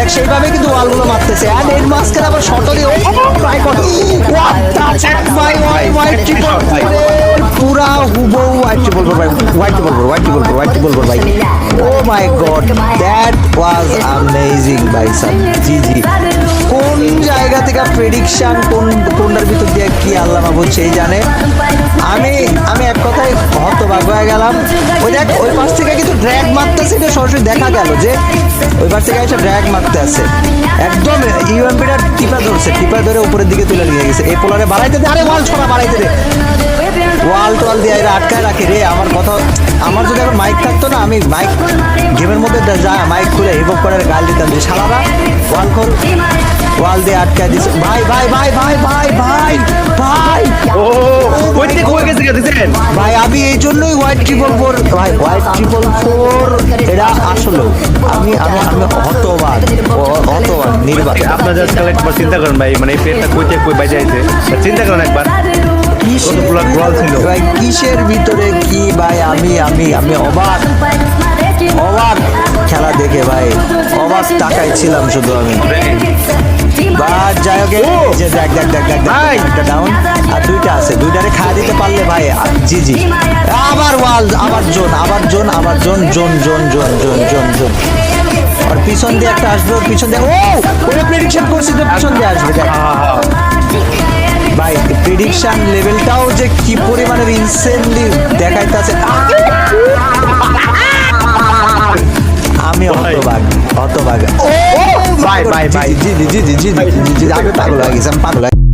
দেখ সেইভাবে কিন্তু ওয়ালগুলো মারতেছে আর এর মাঝখানে আবার শর্ট দিয়ে ট্রাই করে হোয়াইট ট্রিপল পুরা হুবহু হোয়াইট ট্রিপল ভাই হোয়াইট ট্রিপল ভাই ও মাই গড দ্যাট ওয়াজ অ্যামেজিং ভাই স্যার জি কোন জায়গা থেকে প্রেডিকশন কোনটার ভিতর দিয়ে কি আল্লাহ মাহবুব সেই জানে আমি এক কথায় হতবাক হয়ে গেলাম ওই দেখ ওই পাশ থেকে কিন্তু ড্র্যাগ মারতেছে এটা সরাসরি দেখা গেল যে ওই পাশ থেকে একটা ড্র্যাগ মারতে আছে একদম ইউএমপিটা টিপা ধরে উপরের দিকে তুলে নিয়ে গেছে এই পোলারে বাড়াইতে দে আরে ওয়াল ছড়া বাড়াইতে দে ওয়াল টোয়াল দিয়ে এরা আটকায় রাখে রে আমার কথা আমার যদি এখন মাইক থাকতো না আমি মাইক গেমের মধ্যে যা মাইক খুলে হিপহপ করে গাল দিতাম যে শালারা ওয়াল খোল ওয়াল দিয়ে আটকায় দিছে ভাই ও ওই দিকে কই গেছে দেখেন ভাই আমি এই জন্যই হোয়াইট ট্রিপল ফোর ভাই হোয়াইট ট্রিপল ফোর এটা আসলে আমি হতবাক নির্বাক আপনার জাস্ট একবার চিন্তা করেন ভাই মানে এই পেটটা কই বাইরে আইছে চিন্তা করেন একবার কতগুলো গোল ছিল ভাই কিসের ভিতরে কি ভাই আমি অবাক খেলা দেখে ভাই অবাক তাকাই ছিলাম শুধু আমি বাস যাই হোক যে দেখ ভাই একটা ডাউন আর দুইটা আছে দুইটারে খাওয়া দিতে পারলে ভাই জি আবার ওয়াল আবার জোন আর পিছন দিয়ে একটা আসবে পিছন দিয়ে ওরে প্রেডিকশন করছি যে পিছন দিয়ে আসবে দেখ ভাই প্রেডিকশন লেভেলটাও যে কি পরিমাণের ইনসেনলি দেখাইতেছে আমি হতবাগ জি আমি পাগল হয়ে গেছি